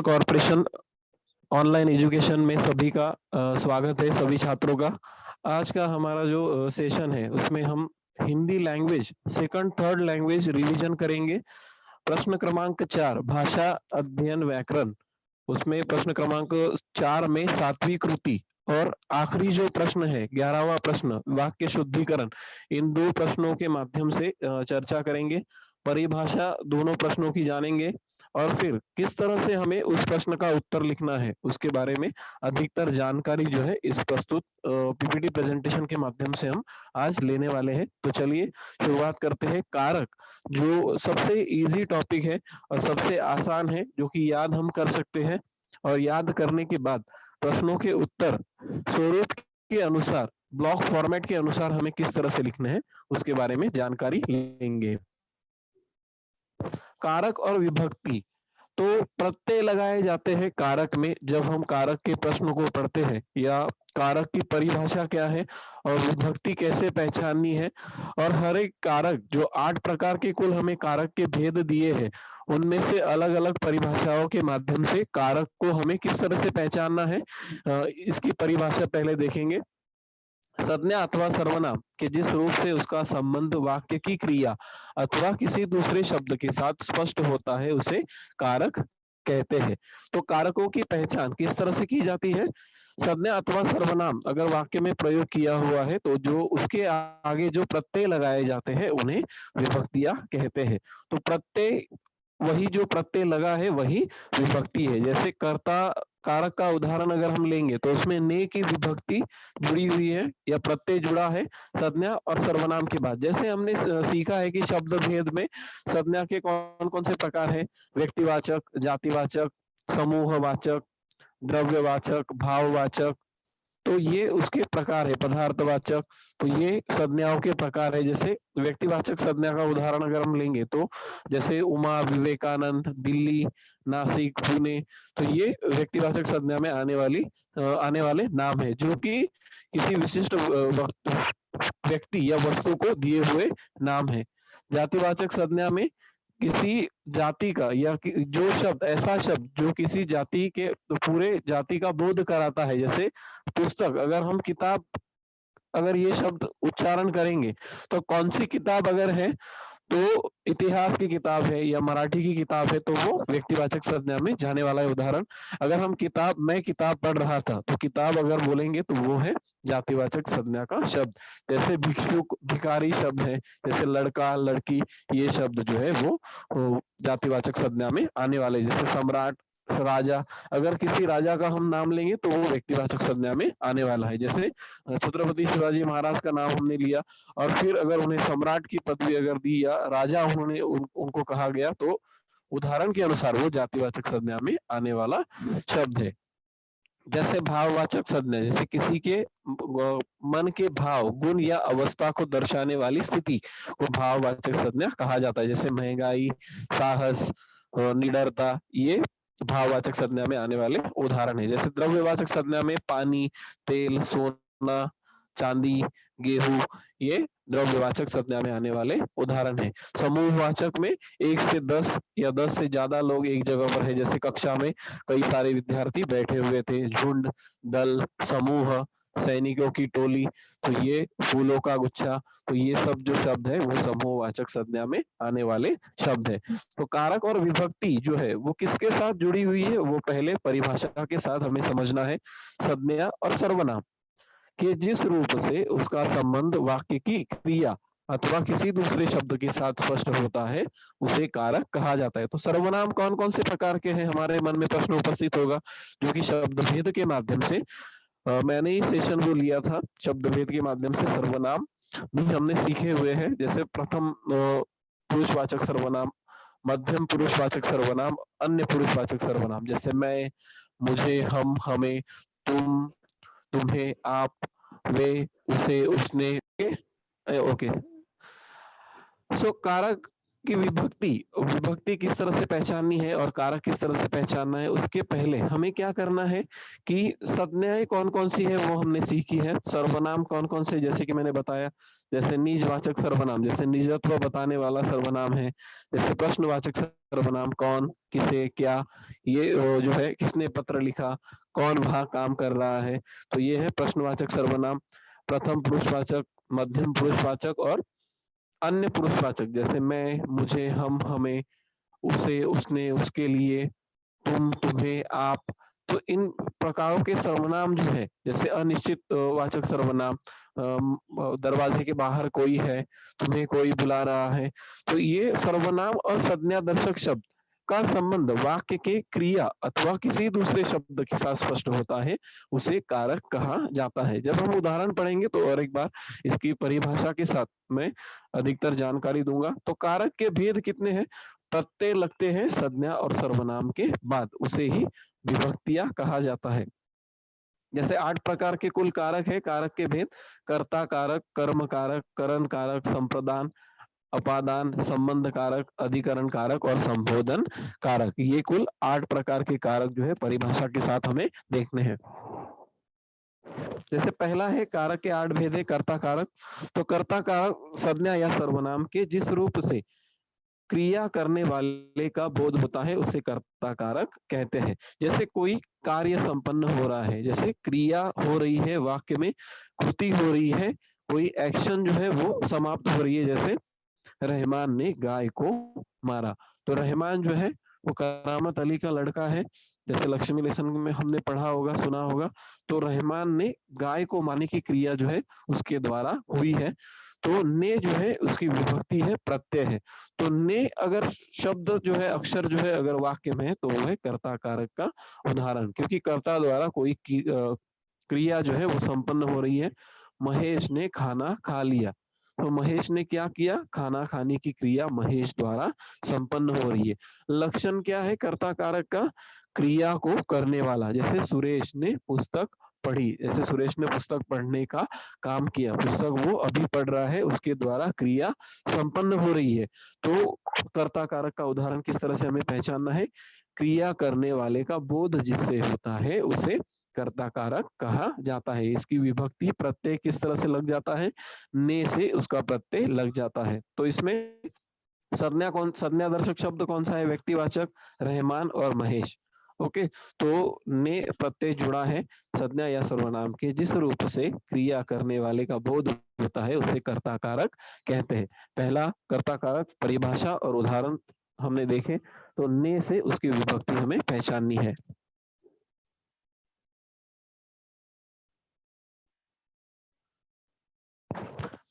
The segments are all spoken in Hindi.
कॉर्पोरेशन ऑनलाइन एजुकेशन में सभी का स्वागत है, सभी छात्रों का। आज का हमारा जो सेशन है उसमें हम Hindi language second third language revision करेंगे। प्रश्न क्रमांक 4 भाषा अध्ययन व्याकरण, उसमें प्रश्न क्रमांक 4 में सातवीं कृति और आखिरी जो प्रश्न है 11वां प्रश्न वाक्य शुद्धिकरण, इन दो प्रश्नों के माध्यम से चर्चा करेंगे। परिभाषा दोनों प्रश्नों की जानेंगे और फिर किस तरह से हमें उस प्रश्न का उत्तर लिखना है उसके बारे में अधिकतर जानकारी जो है इस प्रस्तुत पीपीटी प्रेजेंटेशन के माध्यम से हम आज लेने वाले हैं। तो चलिए शुरुआत करते हैं। कारक जो सबसे इजी टॉपिक है और सबसे आसान है, जो कि याद हम कर सकते हैं और याद करने के बाद प्रश्नों के उत्तर स्वरूप के अनुसार ब्लॉक फॉर्मेट के अनुसार हमें किस तरह से लिखने हैं उसके बारे में जानकारी लेंगे। कारक और विभक्ति, तो प्रत्यय लगाए जाते हैं कारक में जब हम कारक के प्रश्न को पढ़ते हैं, या कारक की परिभाषा क्या है और विभक्ति कैसे पहचाननी है, और हर एक कारक जो 8 प्रकार के कुल हमें कारक के भेद दिए हैं उनमें से अलग अलग परिभाषाओं के माध्यम से कारक को हमें किस तरह से पहचानना है, इसकी परिभाषा पहले देखेंगे। संज्ञा अथवा सर्वनाम के जिस रूप से उसका संबंध वाक्य की क्रिया अथवा किसी दूसरे शब्द के साथ स्पष्ट होता है उसे कारक कहते हैं। तो कारकों की पहचान किस तरह से की जाती है? संज्ञा अथवा सर्वनाम अगर वाक्य में प्रयोग किया हुआ है तो जो उसके आगे जो प्रत्यय लगाए जाते हैं उन्हें विभक्तियां कहते हैं। तो प्रत्यय, वही जो प्रत्यय लगा है वही विभक्ति है। जैसे कर्ता कारक का उदाहरण अगर हम लेंगे तो उसमें ने की विभक्ति जुड़ी हुई है या प्रत्यय जुड़ा है संज्ञा और सर्वनाम के बाद। जैसे हमने सीखा है कि शब्द भेद में संज्ञा के कौन कौन से प्रकार है? व्यक्तिवाचक, जातिवाचक, समूहवाचक, द्रव्यवाचक, भाववाचक। तो ये उसके प्रकार है। पदार्थवाचक, तो ये संज्ञाओं के प्रकार है। जैसे व्यक्तिवाचक संज्ञा का उदाहरण अगर हम लेंगे तो जैसे उमा, विवेकानंद, दिल्ली, नासिक, पुणे, तो ये व्यक्तिवाचक संज्ञा में आने वाले नाम है जो कि किसी विशिष्ट व्यक्ति या वस्तु को दिए हुए नाम है। जातिवाचक संज्ञा में किसी जाति का या जो शब्द, ऐसा शब्द जो किसी जाति के पूरे जाति का बोध कराता है। जैसे पुस्तक, अगर हम किताब, अगर ये शब्द उच्चारण करेंगे तो कौन सी किताब अगर है तो इतिहास की किताब है या मराठी की किताब है तो वो व्यक्तिवाचक संज्ञा में जाने वाला है। उदाहरण, अगर हम मैं किताब पढ़ रहा था तो किताब अगर बोलेंगे तो वो है जातिवाचक संज्ञा का शब्द। जैसे भिक्षुक, भिखारी शब्द है। जैसे लड़का, लड़की, ये शब्द जो है वो जातिवाचक संज्ञा में आने वाले। जैसे सम्राट, राजा, अगर किसी राजा का हम नाम लेंगे तो वो व्यक्तिवाचक संज्ञा में आने वाला है। जैसे छत्रपति शिवाजी महाराज का नाम हमने लिया और फिर अगर उन्हें सम्राट की पदवी अगर दी या राजा उनको कहा गया तो उदाहरण के अनुसार वो जातिवाचक संज्ञा में आने वाला शब्द है। जैसे भाववाचक संज्ञा, जैसे किसी के मन के भाव, गुण या अवस्था को दर्शाने वाली स्थिति को भाववाचक संज्ञा कहा जाता है। जैसे महंगाई, साहस, निडरता, ये भाववाचक संज्ञा में आने वाले उदाहरण है। जैसे द्रव्यवाचक संज्ञा में पानी, तेल, सोना, चांदी, गेहूं, ये द्रव्यवाचक संज्ञा में आने वाले उदाहरण है। समूहवाचक में 1 से 10 या 10 से ज्यादा लोग एक जगह पर है। जैसे कक्षा में कई सारे विद्यार्थी बैठे हुए थे। झुंड, दल, समूह, सैनिकों की टोली, तो ये फूलों का गुच्छा, तो ये सब जो शब्द है वो समूहवाचक संज्ञा में आने वाले शब्द है। तो कारक और विभक्ति जो है वो किसके साथ जुड़ी हुई है, वो पहले परिभाषा के साथ हमें समझना है। संज्ञा और सर्वनाम कि जिस रूप से उसका संबंध वाक्य की क्रिया अथवा किसी दूसरे शब्द के साथ स्पष्ट होता है उसे कारक कहा जाता है। तो सर्वनाम कौन कौन से प्रकार के हैं, हमारे मन में प्रश्न उपस्थित होगा, जो कि शब्द भेद के माध्यम से मैंने ही सेशन वो लिया था, शब्द भेद के माध्यम से सर्वनाम भी हमने सीखे हुए हैं। जैसे प्रथम पुरुषवाचक सर्वनाम, मध्यम पुरुषवाचक सर्वनाम, अन्य पुरुषवाचक सर्वनाम। जैसे मैं, मुझे, हम, हमें, तुम, तुम्हें, आप, वे, उसे, उसने। ओके, सो कारक कि विभक्ति विभक्ति किस तरह से पहचाननी है और कारक किस तरह से पहचानना है, उसके पहले हमें क्या करना है कि संज्ञाएं कौन कौन सी है वो हमने सीखी है। सर्वनाम कौन कौन से, जैसे कि मैंने बताया, जैसे निजवाचक सर्वनाम, जैसे निजत्व बताने वाला सर्वनाम है। जैसे प्रश्नवाचक सर्वनाम, कौन, किसे, क्या, ये जो है किसने पत्र लिखा, कौन वहां काम कर रहा है, तो ये है प्रश्नवाचक सर्वनाम। प्रथम पुरुषवाचक, मध्यम पुरुषवाचक और अन्य पुरुषवाचक, जैसे मैं, मुझे, हम, हमें, उसे, उसने, उसके लिए, तुम, तुम्हें, आप। तो इन प्रकारों के सर्वनाम जो है, जैसे अनिश्चित वाचक सर्वनाम, दरवाजे के बाहर कोई है, तुम्हें कोई बुला रहा है। तो ये सर्वनाम और संज्ञा दर्शक शब्द का संबंध वाक्य के क्रिया अथवा किसी दूसरे शब्द के साथ स्पष्ट होता है, उसे कारक कहा जाता है। जब हम उदाहरण पढ़ेंगे तो और एक बार इसकी परिभाषा के साथ मैं अधिकतर जानकारी दूंगा। तो कारक के भेद कितने हैं? प्रत्यय लगते हैं संज्ञा और सर्वनाम के बाद, उसे ही विभक्तियां कहा जाता है। जैसे 8 प्रकार के कुल कारक है। कारक के भेद: कर्ता कारक, कर्म कारक, करण कारक, संप्रदान, अपादान, संबंध कारक, अधिकरण कारक और संबोधन कारक। ये कुल 8 प्रकार के कारक जो है परिभाषा के साथ हमें देखने हैं। जैसे पहला है कारक के 8 भेद है कर्ता कारक। तो कर्ता कारक संज्ञा या सर्वनाम के जिस रूप से क्रिया करने वाले का बोध होता है उसे कर्ता कारक कहते हैं। जैसे कोई कार्य संपन्न हो रहा है, जैसे क्रिया हो रही है, वाक्य में कृति हो रही है, कोई एक्शन जो है वो समाप्त हो रही है। जैसे रहमान ने गाय को मारा। तो रहमान जो है वो करामत अली का लड़का है, जैसे लक्ष्मी लेसन में हमने पढ़ा होगा, सुना होगा। तो रहमान ने गाय को मारने की क्रिया जो है उसके द्वारा हुई है। तो ने जो है उसकी विभक्ति है, प्रत्यय है। तो ने अगर शब्द जो है, अक्षर जो है अगर वाक्य में है तो वो है कर्ता कारक का उदाहरण, क्योंकि कर्ता द्वारा कोई क्रिया जो है वो संपन्न हो रही है। महेश ने खाना खा लिया। तो महेश ने क्या किया? खाना खाने की क्रिया महेश द्वारा संपन्न हो रही है। लक्षण क्या है कर्ता कारक का? क्रिया को करने वाला। जैसे सुरेश ने पुस्तक पढ़ी, जैसे सुरेश ने पुस्तक पढ़ने का काम किया, पुस्तक वो अभी पढ़ रहा है, उसके द्वारा क्रिया संपन्न हो रही है। तो कर्ता कारक का उदाहरण किस तरह से हमें पहचानना है? क्रिया करने वाले का बोध जिससे होता है उसे कर्ता कारक कहा जाता है। इसकी विभक्ति प्रत्यय किस तरह से लग जाता है? ने से उसका प्रत्यय लग जाता है। तो इसमें संज्ञा दर्शक शब्द कौन सा है? व्यक्तिवाचक, रहमान और महेश। ओके, तो ने प्रत्यय जुड़ा है संज्ञा या सर्वनाम के जिस रूप से क्रिया करने वाले का बोध होता है उसे कर्ता कारक कहते हैं। पहला कर्ता कारक परिभाषा और उदाहरण हमने देखे, तो ने से उसकी विभक्ति हमें पहचाननी है।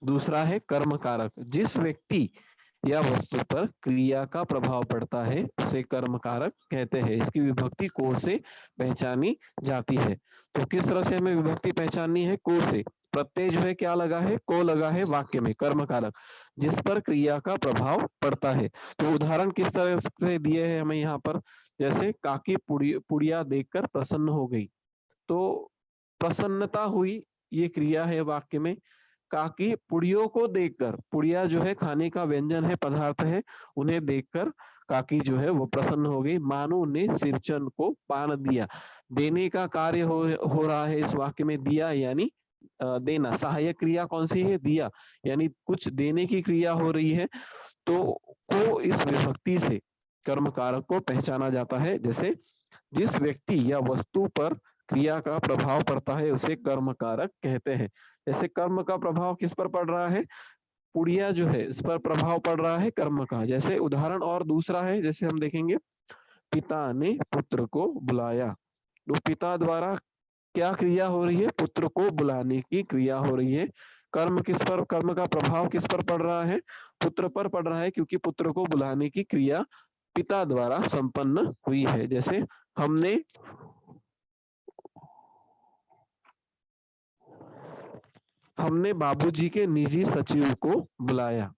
दूसरा है कर्म कारक। जिस व्यक्ति या वस्तु पर क्रिया का प्रभाव पड़ता है उसे कर्म कारक कहते हैं। इसकी विभक्ति को से पहचानी जाती है। तो किस तरह से हमें विभक्ति पहचाननी है? को से। प्रत्यय जो है क्या लगा है? को लगा है वाक्य में, कर्म कारक जिस पर क्रिया का प्रभाव पड़ता है। तो उदाहरण किस तरह से दिए हैं हमें यहाँ पर? जैसे काकी पुड़िया देखकर प्रसन्न हो गई। तो प्रसन्नता हुई, ये क्रिया है वाक्य में। काकी पुड़ियों को देखकर, पुड़िया जो है खाने का व्यंजन है, पदार्थ है, उन्हें देखकर काकी जो है वो प्रसन्न हो गई। मानू ने सिरचन को पान दिया। देने का कार्य हो रहा है इस वाक्य में, दिया यानी देना। सहायक क्रिया कौन सी है? दिया, यानी कुछ देने की क्रिया हो रही है। तो को इस विभक्ति से कर्म कारक को पहचाना जाता है। जैसे जिस व्यक्ति या वस्तु पर क्रिया का प्रभाव पड़ता है उसे कर्म कारक कहते हैं। जैसे कर्म का प्रभाव किस पर पड़ रहा है? पुड़िया जो है इस पर प्रभाव पड़ रहा है कर्म का। जैसे उदाहरण और दूसरा है, जैसे हम देखेंगे, पिता ने पुत्र को बुलाया। तो पिता द्वारा क्या क्रिया हो रही है? पुत्र को बुलाने की क्रिया हो रही है। कर्म किस पर, कर्म का प्रभाव किस पर पड़ रहा है? पुत्र पर पड़ रहा है, क्योंकि पुत्र को बुलाने की क्रिया पिता द्वारा संपन्न हुई है। जैसे हमने हमने बाबूजी के निजी सचिव को बुलाया।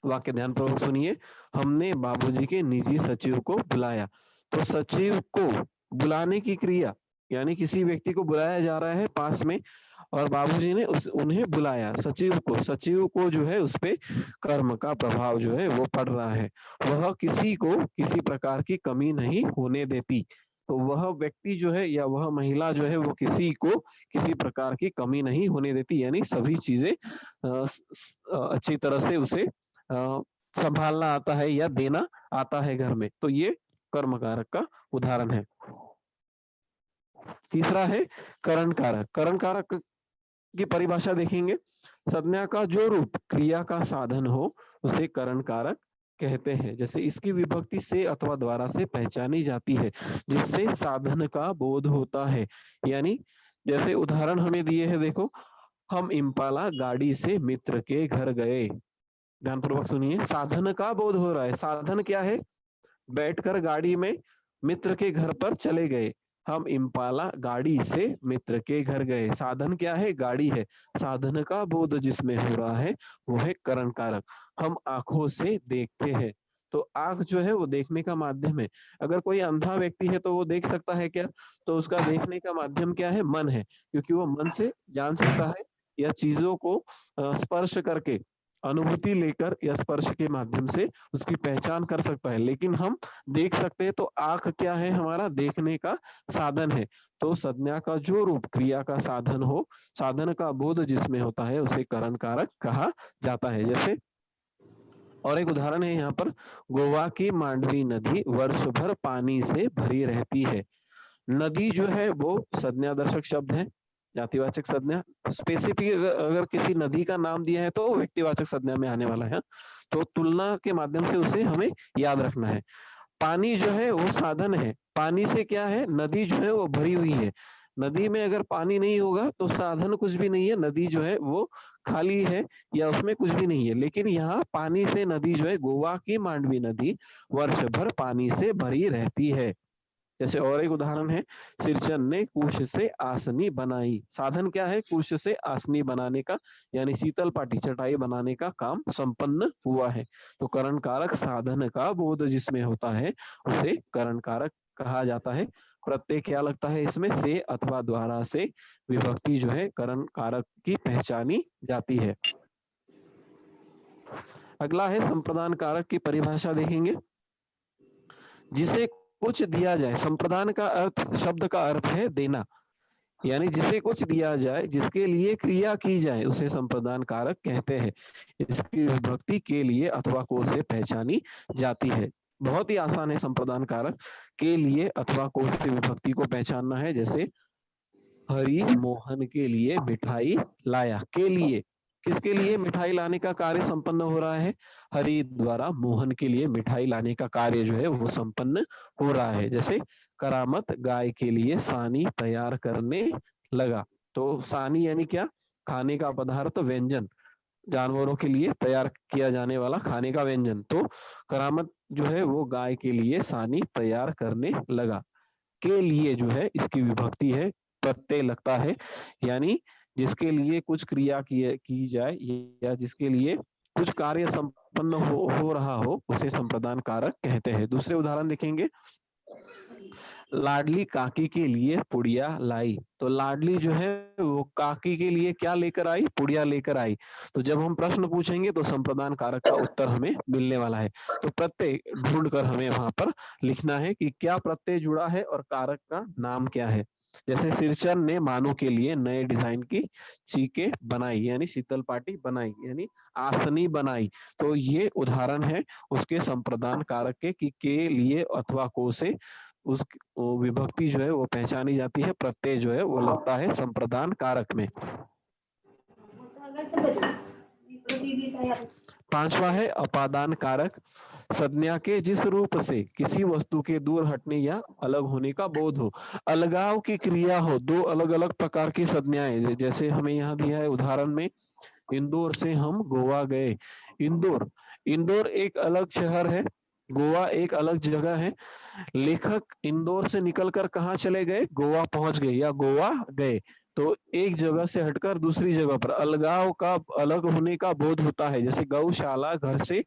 वाक्य ध्यानपूर्वक सुनिए, हमने बाबूजी के निजी सचिव को बुलाया। तो सचिव को बुलाने की क्रिया, यानी किसी व्यक्ति को बुलाया जा रहा है पास में, और बाबूजी ने उन्हें बुलाया, सचिव को जो है उस पे कर्म का प्रभाव जो है वो पड़ रहा है। वह किसी को किसी प्रकार की कमी नहीं होने देती। तो वह व्यक्ति जो है या वह महिला जो है वो किसी को किसी प्रकार की कमी नहीं होने देती, यानी सभी चीजें अच्छी तरह से उसे संभालना आता है या देना आता है घर में। तो ये कर्म कारक का उदाहरण है। तीसरा है करण कारक। करण कारक की परिभाषा देखेंगे, संज्ञा का जो रूप क्रिया का साधन हो उसे करण कारक कहते हैं। जैसे इसकी विभक्ति से अथवा द्वारा से पहचानी जाती है, जिससे साधन का बोध होता है। यानी जैसे उदाहरण हमें दिए हैं, देखो, हम इम्पाला गाड़ी से मित्र के घर गए। ध्यानपूर्वक सुनिए, साधन का बोध हो रहा है। साधन क्या है? बैठकर गाड़ी में मित्र के घर पर चले गए। हम इम्पाला गाड़ी से मित्र के घर गए। साधन क्या है? गाड़ी है। साधन का बोध जिसमें हो रहा है वो है करण कारक। हम आंखों से देखते हैं, तो आंख जो है वो देखने का माध्यम है। अगर कोई अंधा व्यक्ति है तो वो देख सकता है क्या? तो उसका देखने का माध्यम क्या है? मन है, क्योंकि वो मन से जान सकता है या चीजों को स्पर्श करके, अनुभूति लेकर या स्पर्श के माध्यम से उसकी पहचान कर सकता है। लेकिन हम देख सकते हैं, तो आंख क्या है? हमारा देखने का साधन है। तो संज्ञा का जो रूप क्रिया का साधन हो, साधन का बोध जिसमें होता है उसे करण कारक कहा जाता है। जैसे और एक उदाहरण है यहाँ पर, गोवा की मांडवी नदी वर्ष भर पानी से भरी रहती है। नदी जो है वो संज्ञा दर्शक शब्द है, जातिवाचक संज्ञा। स्पेसिफिक अगर किसी नदी का नाम दिया है तो व्यक्तिवाचक संज्ञा में आने वाला है। तो तुलना के माध्यम से उसे हमें याद रखना है। पानी जो है वो साधन है। पानी से क्या है? नदी जो है वो भरी हुई है। नदी में अगर पानी नहीं होगा तो साधन कुछ भी नहीं है, नदी जो है वो खाली है या उसमें कुछ भी नहीं है। लेकिन यहाँ पानी से नदी जो है, गोवा की मांडवी नदी वर्ष भर पानी से भरी रहती है। जैसे और एक उदाहरण है, सिरचन ने कुश से आसनी बनाई। साधन क्या है? कुश से आसनी बनाने का, यानी शीतल पाटी चटाई बनाने का काम संपन्न हुआ है। तो करण कारक साधन का बोध जिसमें होता है उसे करण कारक कहा जाता है। प्रत्यय क्या लगता है इसमें? से अथवा द्वारा से विभक्ति जो है करण कारक की पहचानी जाती है। अगला है संप्रदान कारक की परिभाषा देखेंगे, जिसे कुछ दिया जाए। संप्रदान का अर्थ, शब्द का अर्थ है देना, यानी जिसे कुछ दिया जाए, जिसके लिए क्रिया की जाए, उसे संप्रदान कारक कहते हैं। इसकी विभक्ति के लिए अथवा को से पहचानी जाती है। बहुत ही आसान है संप्रदान कारक। के लिए अथवा को से विभक्ति को पहचानना है। जैसे हरि मोहन के लिए मिठाई लाया। के लिए, किसके लिए मिठाई लाने का कार्य संपन्न हो रहा है? हरि द्वारा मोहन के लिए मिठाई लाने का कार्य जो है वो संपन्न हो रहा है। जैसे करामत गाय के लिए सानी तैयार करने लगा। तो सानी यानी क्या? खाने का पदार्थ, व्यंजन, जानवरों के लिए तैयार किया जाने वाला खाने का व्यंजन। तो करामत जो है वो गाय के लिए सानी तैयार करने लगा। के लिए जो है इसकी विभक्ति है, प्रत्यय लगता है, यानी जिसके लिए कुछ क्रिया की जाए या जिसके लिए कुछ कार्य संपन्न हो रहा हो उसे संप्रदान कारक कहते हैं। दूसरे उदाहरण देखेंगे, लाडली काकी के लिए पुड़िया लाई। तो लाडली जो है वो काकी के लिए क्या लेकर आई? पुड़िया लेकर आई। तो जब हम प्रश्न पूछेंगे तो संप्रदान कारक का उत्तर हमें मिलने वाला है। तो प्रत्यय ढूंढकर हमें वहां पर लिखना है कि क्या प्रत्यय जुड़ा है और कारक का नाम क्या है। जैसे सिरचन ने मानो के लिए नए डिजाइन की चीके बनाई, यानी शीतल पाटी बनाई, यानी आसनी बनाई। तो ये उदाहरण है उसके संप्रदान कारक के लिए अथवा को से उस विभक्ति जो है वो पहचानी जाती है, प्रत्यय जो है वो लगता है संप्रदान कारक में। पांचवा है अपादान कारक। संज्ञा के जिस रूप से किसी वस्तु के दूर हटने या अलग होने का बोध हो, अलगाव की क्रिया हो। दो अलग अलग प्रकार की संज्ञाएं, जैसे हमें यहाँ दिया है उदाहरण में, इंदौर से हम गोवा गए। इंदौर, इंदौर एक अलग शहर है, गोवा एक अलग जगह है। लेखक इंदौर से निकलकर कहाँ चले गए? गोवा पहुंच गए या गोवा गए। तो एक जगह से हटकर दूसरी जगह पर अलगाव का, अलग होने का बोध होता है। जैसे गौशाला घर से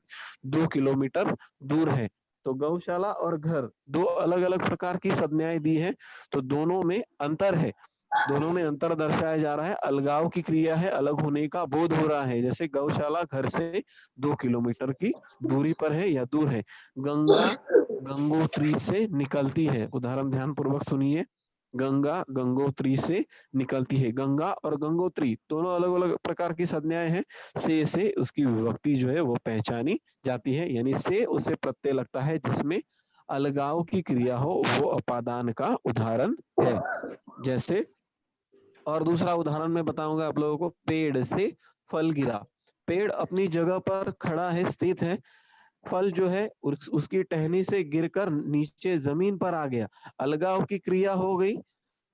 2 किलोमीटर दूर है। तो गौशाला और घर दो अलग अलग प्रकार की संज्ञाएं दी है, तो दोनों में अंतर है। दोनों में अंतर दर्शाया जा रहा है। अलगाव की क्रिया है, अलग होने का बोध हो रहा है। जैसे गौशाला घर से 2 किलोमीटर की दूरी पर है या दूर है। गंगा गंगोत्री से निकलती है। उदाहरण ध्यान पूर्वक सुनिए। गंगा गंगोत्री से निकलती है। गंगा और गंगोत्री दोनों अलग अलग प्रकार की संज्ञाएं हैं। से उसकी विभक्ति जो है वो पहचानी जाती है, यानी से उसे प्रत्यय लगता है जिसमें अलगाव की क्रिया हो, वो अपादान का उदाहरण है। जैसे, और दूसरा उदाहरण मैं बताऊंगा आप लोगों को, पेड़ से फल गिरा। पेड़ अपनी जगह पर खड़ा है, स्थित है। फल जो है उसकी टहनी से गिरकर नीचे जमीन पर आ गया। अलगाव की क्रिया हो गई।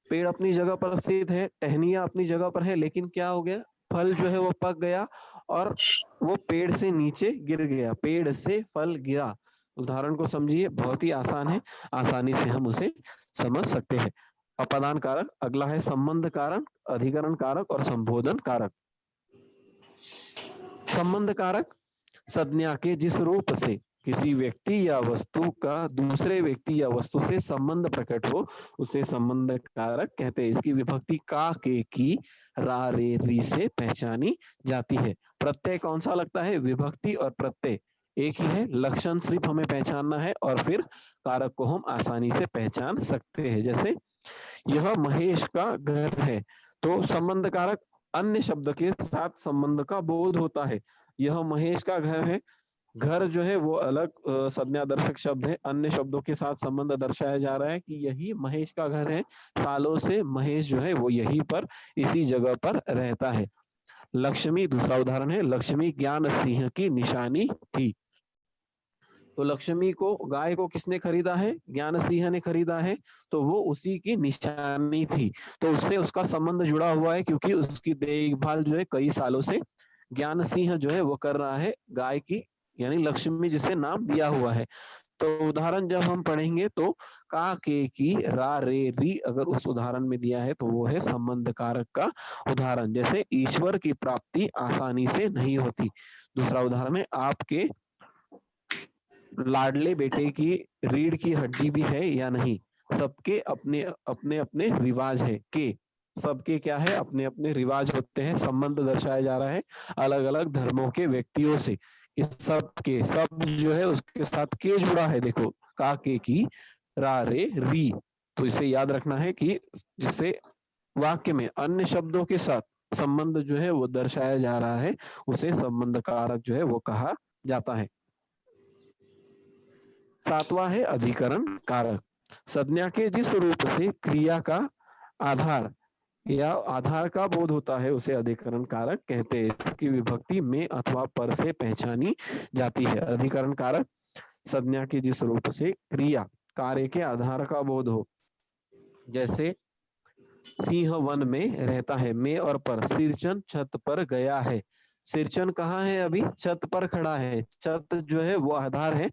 पेड़ अपनी जगह पर स्थित है, टहनियां अपनी जगह पर है, लेकिन क्या हो गया, फल जो है वो पक गया और वो पेड़ से नीचे गिर गया। पेड़ से फल गिरा। उदाहरण को समझिए, बहुत ही आसान है, आसानी से हम उसे समझ सकते हैं। अपादान कारक। अगला है संबंध कारक, अधिकरण कारक और संबोधन कारक। संबंध कारक संज्ञा के जिस रूप से किसी व्यक्ति या वस्तु का दूसरे व्यक्ति या वस्तु से संबंध प्रकट हो, उसे संबंध कारक कहते हैं। इसकी विभक्ति का, के, की, रा, रे, री से पहचानी जाती है। प्रत्यय कौन सा लगता है? विभक्ति और प्रत्यय एक ही है। लक्षण सिर्फ हमें पहचानना है और फिर कारक को हम आसानी से पहचान सकते हैं। जैसे, यह महेश का घर है, तो संबंध कारक अन्य शब्द के साथ संबंध का बोध होता है। यह महेश का घर है। घर जो है वो अलग संज्ञादर्शक शब्द है। अन्य शब्दों के साथ संबंध दर्शाया जा रहा है कि यही महेश का घर है। सालों से महेश जो है वो यहीं पर, इसी जगह पर रहता है। लक्ष्मी दूसरा उदाहरण है। लक्ष्मी ज्ञान सिंह की निशानी थी। तो लक्ष्मी को, गाय को किसने खरीदा है? ज्ञान सिंह ने खरीदा है, तो वो उसी की निशानी थी। तो उससे उसका संबंध जुड़ा हुआ है, क्योंकि उसकी देखभाल जो है कई सालों से ज्ञान सिंह जो है वो कर रहा है, गाय की, यानी लक्ष्मी जिसे नाम दिया हुआ है। तो उदाहरण जब हम पढ़ेंगे तो का, के, की, रा, रे, री अगर उस उदाहरण में दिया है तो वो है संबंध कारक का उदाहरण। जैसे, ईश्वर की प्राप्ति आसानी से नहीं होती। दूसरा उदाहरण है, आपके लाडले बेटे की रीढ़ की हड्डी भी है या नहीं। सबके अपने अपने अपने रिवाज है। के, सबके क्या है? अपने अपने रिवाज होते हैं। संबंध दर्शाया जा रहा है अलग अलग धर्मों के व्यक्तियों से। कि सब के, सब जो है उसके साथ के जुड़ा है। देखो, का, के, की, रा, रे, री। तो इसे याद रखना है कि जिससे वाक्य में अन्य शब्दों के साथ संबंध जो है वो दर्शाया जा रहा है, उसे संबंध कारक जो है वो कहा जाता है। सातवां है अधिकरण कारक। संज्ञा के जिस रूप से क्रिया का आधार या आधार का बोध होता है, उसे अधिकरण कारक कहते हैं। इसकी विभक्ति में अथवा पर से पहचानी जाती है। अधिकरण कारक संज्ञा के जिस रूप से क्रिया, कार्य के आधार का बोध हो। जैसे, सिंह वन में रहता है। में और पर। सिरचन छत पर गया है। सिरचन कहाँ है? अभी छत पर खड़ा है। छत जो है वो आधार है,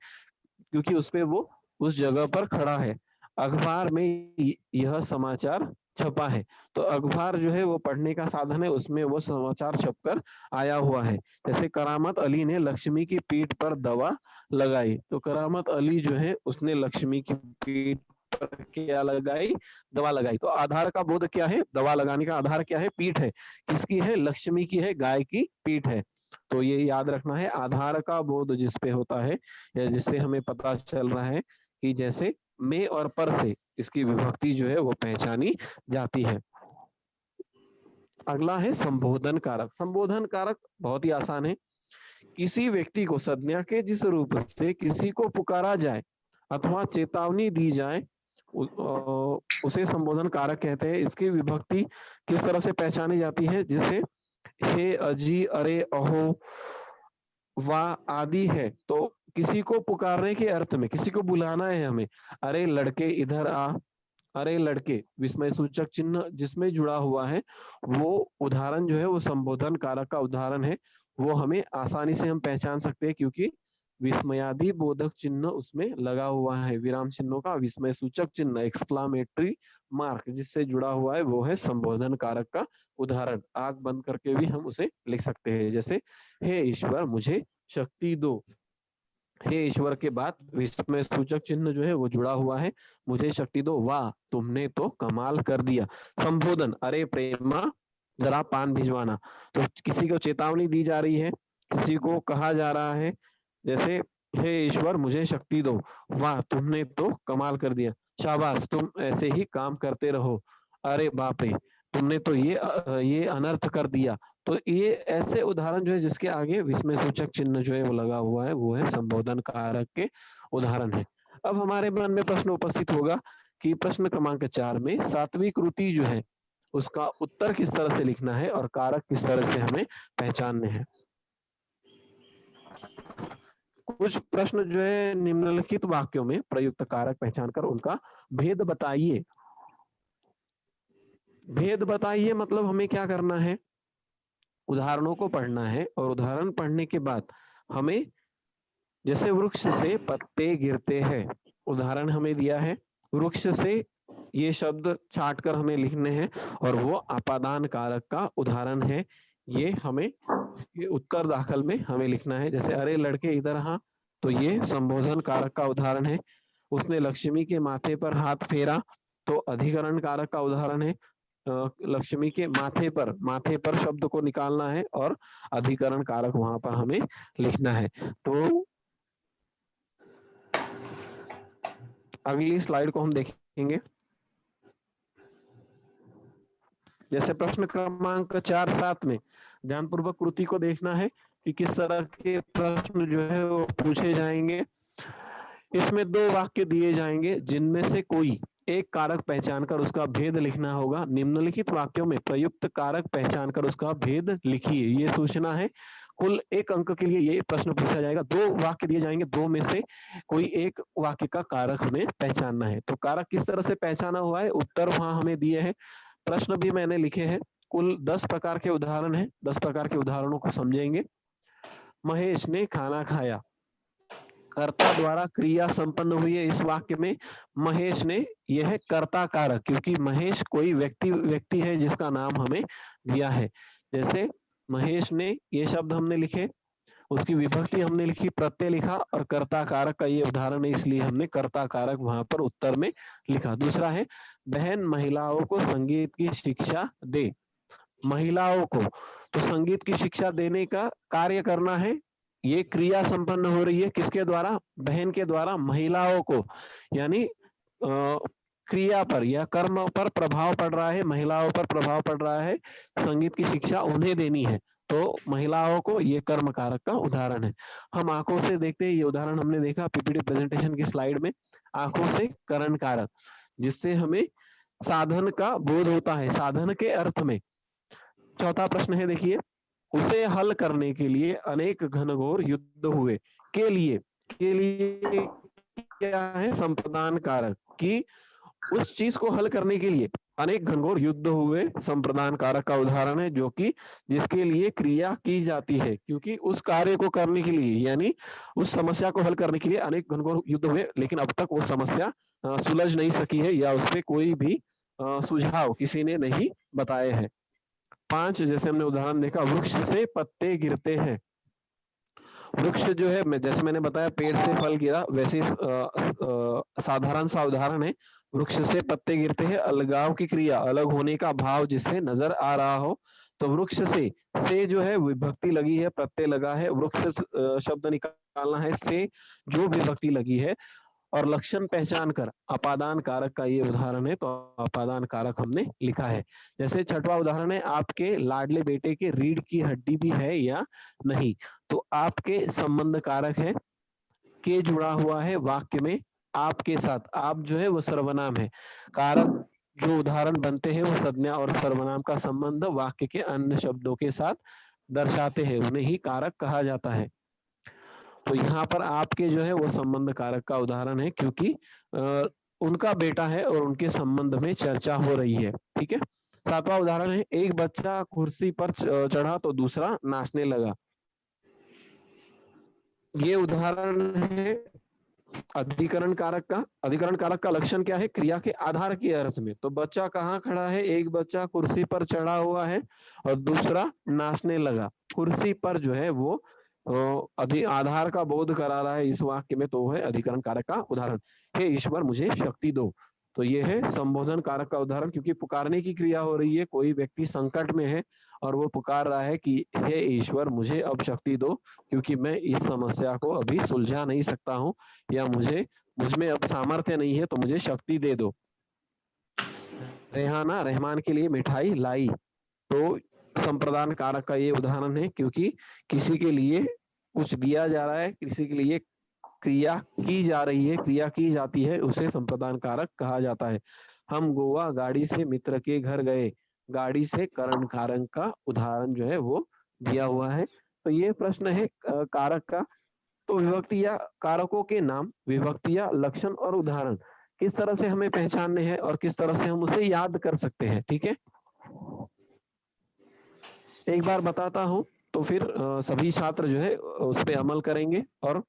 क्योंकि उसपे वो उस जगह पर खड़ा है। अखबार में यह समाचार छपा है। तो अखबार जो है वो पढ़ने का साधन है, उसमें वो समाचार छपकर आया हुआ है। जैसे, करामत अली ने लक्ष्मी की पीठ पर दवा लगाई। तो करामत अली जो है उसने लक्ष्मी की पीठ पर क्या लगाई? दवा लगाई। तो आधार का बोध क्या है? दवा लगाने का आधार क्या है? पीठ है। किसकी है? लक्ष्मी की है, गाय की पीठ है। तो ये याद रखना है, आधार का बोध जिस पे होता है या जिससे हमें पता चल रहा है कि जैसे में और पर से इसकी विभक्ति जो है वो पहचानी जाती है। अगला है संबोधन कारक। संबोधन कारक बहुत ही आसान है। किसी व्यक्ति को संज्ञा के जिस रूप से किसी को पुकारा जाए अथवा चेतावनी दी जाए, उसे संबोधन कारक कहते हैं। इसकी विभक्ति किस तरह से पहचानी जाती है? जिसे हे, अजी, अरे, अहो, वाह आदि है। तो किसी को पुकारने के अर्थ में, किसी को बुलाना है हमें, अरे लड़के इधर आ, अरे लड़के, विस्मय सूचक चिन्ह जिसमें जुड़ा हुआ है, वो उदाहरण जो है वो संबोधन कारक का उदाहरण है। वो हमें आसानी से हम पहचान सकते हैं, क्योंकि विस्मयादि बोधक चिन्ह उसमें लगा हुआ है। विराम चिन्हों का विस्मय सूचक चिन्ह, एक्सक्लामेटरी मार्क जिससे जुड़ा हुआ है, वो है संबोधन कारक का उदाहरण। आंख बंद करके भी हम उसे लिख सकते हैं। जैसे, हे ईश्वर मुझे शक्ति दो। हे ईश्वर के बाद विस्मय सूचक चिन्ह जो है वो जुड़ा हुआ है। मुझे शक्ति दो, वाह तुमने तो कमाल कर दिया। संबोधन, अरे प्रेमा जरा पान भिजवाना। तो किसी को चेतावनी दी जा रही है, किसी को कहा जा रहा है, जैसे हे ईश्वर मुझे शक्ति दो, वाह तुमने तो कमाल कर दिया, शाबाश तुम ऐसे ही काम करते रहो, अरे बाप रे तुमने तो ये अनर्थ कर दिया। तो ये ऐसे उदाहरण जो है जिसके आगे विस्मय सूचक चिन्ह जो है वो लगा हुआ है, वो है संबोधन कारक के उदाहरण है। अब हमारे मन में प्रश्न उपस्थित होगा कि प्रश्न क्रमांक 4 में सात्विक कृति जो है उसका उत्तर किस तरह से लिखना है और कारक किस तरह से हमें पहचानने हैं। कुछ प्रश्न जो है निम्नलिखित वाक्यों में प्रयुक्त कारक पहचान कर उनका भेद बताइए। भेद बताइए मतलब हमें क्या करना है, उदाहरणों को पढ़ना है और उदाहरण पढ़ने के बाद हमें, जैसे वृक्ष से पत्ते गिरते हैं, उदाहरण हमें दिया है, वृक्ष से ये शब्द छाट कर हमें लिखने हैं और वो अपादान कारक का उदाहरण है, ये हमें ये उत्तर दाखिल में हमें लिखना है। जैसे अरे लड़के इधर हाँ, तो ये संबोधन कारक का उदाहरण है। उसने लक्ष्मी के माथे पर हाथ फेरा, तो अधिकरण कारक का उदाहरण है। लक्ष्मी के माथे पर शब्द को निकालना है और अधिकरण कारक वहां पर हमें लिखना है। तो अगली स्लाइड को हम देखेंगे। जैसे प्रश्न क्रमांक 4-7 में ध्यानपूर्वक कृति को देखना है कि किस तरह के प्रश्न जो है वो पूछे जाएंगे। इसमें 2 वाक्य दिए जाएंगे जिनमें से कोई एक कारक पहचान कर उसका भेद लिखना होगा। निम्नलिखित वाक्यों में प्रयुक्त कारक पहचान कर उसका भेद लिखिए, ये सूचना है। कुल 1 अंक के लिए ये प्रश्न पूछा जाएगा। 2 वाक्य दिए जाएंगे, 2 में से कोई एक वाक्य का कारक हमें पहचानना है। तो कारक किस तरह से पहचाना हुआ है, उत्तर वहां हमें दिए हैं, प्रश्न भी मैंने लिखे हैं। कुल 10 प्रकार के उदाहरण हैं, 10 प्रकार के उदाहरणों को समझेंगे। महेश ने खाना खाया, कर्ता द्वारा क्रिया संपन्न हुई है। इस वाक्य में महेश ने, यह है कर्ता कारक, क्योंकि महेश कोई व्यक्ति है जिसका नाम हमें दिया है। जैसे महेश ने, ये शब्द हमने लिखे, उसकी विभक्ति हमने लिखी, प्रत्यय लिखा और कर्ता कारक का ये उदाहरण है, इसलिए हमने कर्ता कारक वहां पर उत्तर में लिखा। दूसरा है बहन महिलाओं को संगीत की शिक्षा दे, महिलाओं को, तो संगीत की शिक्षा देने का कार्य करना है, ये क्रिया संपन्न हो रही है किसके द्वारा, बहन के द्वारा महिलाओं को, यानी क्रिया पर या कर्म पर प्रभाव पड़ रहा है, महिलाओं पर प्रभाव पड़ रहा है, संगीत की शिक्षा उन्हें देनी है, तो महिलाओं को, ये कर्म कारक का उदाहरण है। हम आंखों से देखते हैं, ये उदाहरण हमने देखा पीपीटी प्रेजेंटेशन की स्लाइड में, आंखों से करण कारक, जिससे हमें साधन का बोध होता है, साधन के अर्थ में। चौथा प्रश्न है, देखिए, उसे हल करने के लिए अनेक घनघोर युद्ध हुए, के लिए क्या है, संप्रदान कारक, कि उस चीज को हल करने के लिए अनेक घनघोर युद्ध हुए, संप्रदान कारक का उदाहरण है, जो कि जिसके लिए क्रिया की जाती है, क्योंकि उस कार्य को करने के लिए, यानी उस समस्या को हल करने के लिए अनेक घनघोर युद्ध हुए, लेकिन अब तक वो समस्या सुलझ नहीं सकी है या उस पर कोई भी सुझाव किसी ने नहीं बताए हैं। 5, जैसे हमने उदाहरण देखा, वृक्ष से पत्ते गिरते हैं, वृक्ष जो है, मैं जैसे मैंने बताया पेड़ से फल गिरा, वैसे साधारण सा उदाहरण है, वृक्ष से पत्ते गिरते हैं, अलगाव की क्रिया, अलग होने का भाव जिसे नजर आ रहा हो, तो वृक्ष से जो है विभक्ति लगी है, प्रत्यय लगा है, वृक्ष शब्द निकालना है, से जो विभक्ति लगी है, और लक्षण पहचान कर अपादान कारक का ये उदाहरण है, तो अपादान कारक हमने लिखा है। जैसे छठवां उदाहरण है, आपके लाडले बेटे के रीढ़ की हड्डी भी है या नहीं, तो आपके संबंध कारक है, के जुड़ा हुआ है वाक्य में आपके साथ, आप जो है वो सर्वनाम है, कारक जो उदाहरण बनते हैं वो संज्ञा और सर्वनाम का संबंध वाक्य के अन्य शब्दों के साथ दर्शाते हैं, उन्हें ही कारक कहा जाता है। तो यहाँ पर आपके जो है वो संबंध कारक का उदाहरण है, क्योंकि उनका बेटा है और उनके संबंध में चर्चा हो रही है। ठीक है। 7वां उदाहरण है, एक बच्चा कुर्सी पर चढ़ा तो दूसरा नाचने लगा। ये उदाहरण है अधिकरण कारक का लक्षण क्या है, क्रिया के आधार के अर्थ में। तो बच्चा कहाँ खड़ा है, एक बच्चा कुर्सी पर चढ़ा हुआ है और दूसरा नाचने लगा। कुर्सी पर जो है वो आधार का बोध करा रहा है इस वाक्य में, तो है अधिकरण कारक का उदाहरण। हे ईश्वर मुझे शक्ति दो, तो ये है संबोधन कारक का उदाहरण, क्योंकि पुकारने की क्रिया हो रही है, कोई व्यक्ति संकट में है और वो पुकार रहा है कि हे ईश्वर मुझे अब शक्ति दो, क्योंकि मैं इस समस्या को अभी सुलझा नहीं सकता हूँ, या मुझमें अब सामर्थ्य नहीं है, तो मुझे शक्ति दे दो। रेहाना रहमान के लिए मिठाई लाई, तो संप्रदान कारक का ये उदाहरण है, क्योंकि किसी के लिए कुछ दिया जा रहा है, किसी के लिए क्रिया की जा रही है, क्रिया की जाती है, उसे संप्रदान कारक कहा जाता है। हम गोवा गाड़ी से मित्र के घर गए, गाड़ी से करण कारक का उदाहरण जो है वो दिया हुआ है। तो ये प्रश्न है कारक का। तो विभक्ति या कारकों के नाम, विभक्ति या लक्षण और उदाहरण किस तरह से हमें पहचानने हैं और किस तरह से हम उसे याद कर सकते हैं, ठीक है। एक बार बताता हूं, तो फिर सभी छात्र जो है उस पर अमल करेंगे, और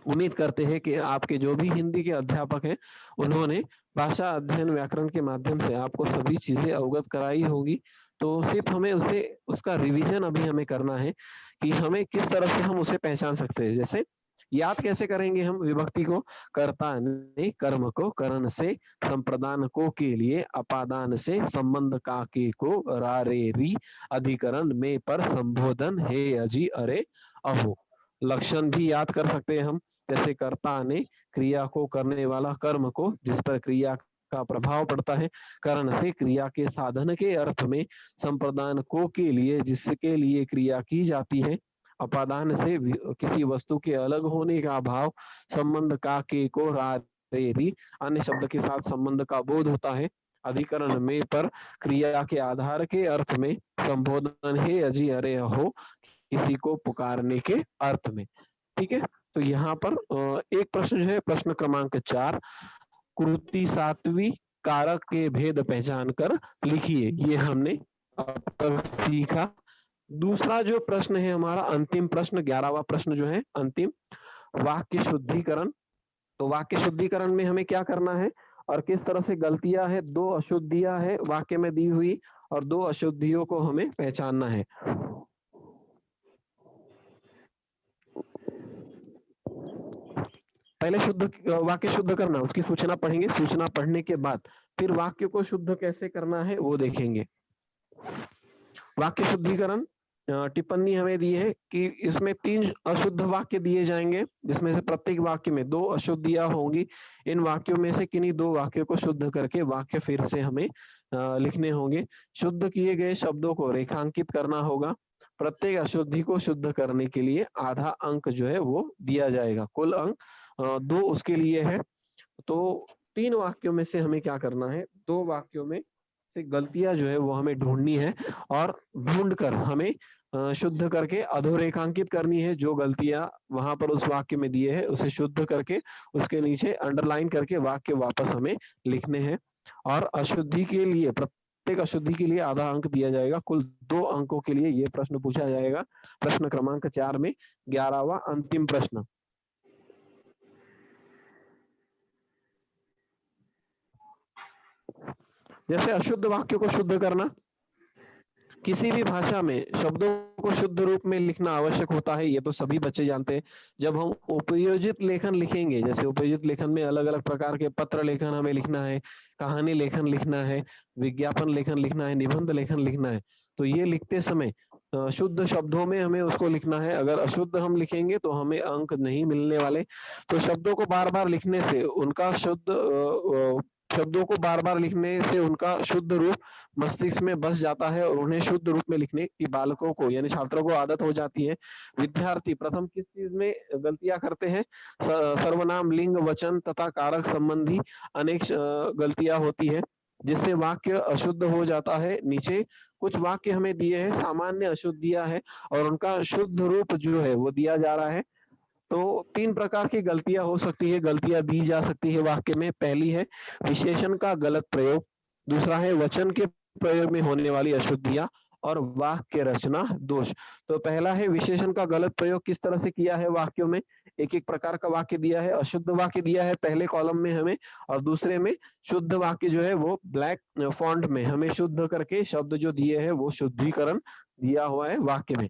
उम्मीद करते हैं कि आपके जो भी हिंदी के अध्यापक हैं उन्होंने भाषा अध्ययन व्याकरण के माध्यम से आपको सभी चीजें अवगत कराई होगी। तो सिर्फ हमें उसे उसका रिवीजन अभी हमें करना है कि हमें किस तरह से हम उसे पहचान सकते हैं। जैसे याद कैसे करेंगे हम विभक्ति को, कर्ता ने कर्म को करण से, संप्रदान को के लिए, अपादान से, संबंध का के को, रा रे री, अधिकरण में पर, संबोधन हे अजी अरे अहो। लक्षण भी याद कर सकते हैं हम, जैसे कर्ता ने क्रिया को, करने वाला कर्म को जिस पर क्रिया का प्रभाव पड़ता है, करण से क्रिया के साधन के अर्थ में, संप्रदान को के लिए जिसके लिए क्रिया की जाती है, अपादान से किसी वस्तु के अलग होने का भाव, संबंध का के को, रा रे री अन्य शब्द के साथ संबंध का बोध होता है, अधिकरण में पर क्रिया के आधार के अर्थ में, संबोधन हे अजी अरे हो किसी को पुकारने के अर्थ में, ठीक है। तो यहाँ पर एक प्रश्न जो है प्रश्न क्रमांक 4, कृति सातवीं कारक के भेद पहचान कर लिखिए, ये हमने अब तक सीखा। दूसरा जो प्रश्न है हमारा अंतिम प्रश्न, 11वां प्रश्न जो है अंतिम, वाक्य शुद्धिकरण। तो वाक्य शुद्धिकरण में हमें क्या करना है और किस तरह से गलतियां है, दो अशुद्धियां है वाक्य में दी हुई, और दो अशुद्धियों को हमें पहचानना है। पहले वाक्य शुद्ध करना, उसकी सूचना पढ़ेंगे, सूचना पढ़ने के बाद फिर वाक्य को शुद्ध कैसे करना है वो देखेंगे। वाक्य शुद्धिकरण टिप्पणी हमें दी है कि इसमें 3 अशुद्ध वाक्य दिए जाएंगे, जिसमें से प्रत्येक वाक्य में 2 अशुद्धियां होंगी। इन वाक्यों में से किन्हीं 2 वाक्यों को शुद्ध करके वाक्य फिर से हमें लिखने होंगे। शुद्ध किए गए शब्दों को रेखांकित करना होगा। प्रत्येक अशुद्धि को शुद्ध करने के लिए आधा अंक जो है वो दिया जाएगा, कुल अंक 2 उसके लिए है। तो 3 वाक्यों में से हमें क्या करना है, 2 वाक्यों में से गलतियां जो है वो हमें ढूंढनी है, और ढूंढकर हमें शुद्ध करके अधोरेखांकित करनी है। जो गलतियां वहां पर उस वाक्य में दिए हैं उसे शुद्ध करके उसके नीचे अंडरलाइन करके वाक्य वापस हमें लिखने हैं। और अशुद्धि के लिए, प्रत्येक अशुद्धि के लिए आधा अंक दिया जाएगा। कुल 2 अंकों के लिए ये प्रश्न पूछा जाएगा, प्रश्न क्रमांक 4 में 11वां अंतिम प्रश्न। जैसे अशुद्ध वाक्य को शुद्ध करना, किसी भी भाषा में शब्दों को शुद्ध रूप में लिखना आवश्यक होता है, ये तो सभी बच्चे जानते हैं। जब हम उपयोजित लेखन लिखेंगे, जैसे उपयोजित लेखन में अलग अलग प्रकार के पत्र लेखन हमें लिखना है, कहानी लेखन लिखना है, विज्ञापन लेखन लिखना है, निबंध लेखन लिखना है, तो ये लिखते समय शुद्ध शब्दों में हमें उसको लिखना है। अगर अशुद्ध हम लिखेंगे तो हमें अंक नहीं मिलने वाले। तो शब्दों को बार बार लिखने से उनका शब्दों को बार बार लिखने से उनका शुद्ध रूप मस्तिष्क में बस जाता है, और उन्हें शुद्ध रूप में लिखने की बालकों को यानी छात्रों को आदत हो जाती है। विद्यार्थी प्रथम किस चीज में गलतियां करते हैं, सर्वनाम, लिंग, वचन तथा कारक संबंधी अनेक गलतियां होती है, जिससे वाक्य अशुद्ध हो जाता है। नीचे कुछ वाक्य हमें दिए हैं, सामान्य अशुद्धियां है और उनका शुद्ध रूप जो है वो दिया जा रहा है। तो 3 प्रकार की गलतियां हो सकती है, गलतियां दी जा सकती है वाक्य में। पहली है विशेषण का गलत प्रयोग, दूसरा है वचन के प्रयोग में होने वाली अशुद्धियां, और वाक्य रचना दोष। तो पहला है विशेषण का गलत प्रयोग, किस तरह से किया है वाक्यों में। एक एक प्रकार का वाक्य दिया है, अशुद्ध वाक्य दिया है पहले कॉलम में हमें, और दूसरे में शुद्ध वाक्य जो है वो ब्लैक फॉन्ट में हमें शुद्ध करके शब्द जो दिए हैं वो शुद्धिकरण दिया हुआ है वाक्य में।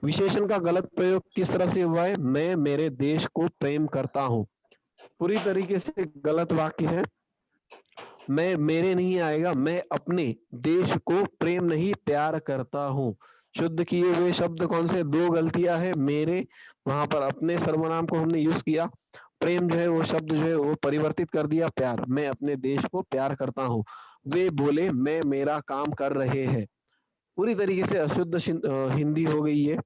विशेषण का गलत प्रयोग किस तरह से हुआ है? मैं मेरे देश को प्रेम करता हूँ। पूरी तरीके से गलत वाक्य है। मैं मेरे नहीं आएगा, मैं अपने देश को प्रेम नहीं प्यार करता हूँ। शुद्ध किए हुए शब्द कौन से? दो गलतियां है। मेरे, वहां पर अपने सर्वनाम को हमने यूज किया। प्रेम जो है वो शब्द जो है वो परिवर्तित कर दिया प्यार। मैं अपने देश को प्यार करता हूँ। वे बोले मैं मेरा काम कर रहे हैं। पूरी तरीके से अशुद्ध हिंदी हो गई है।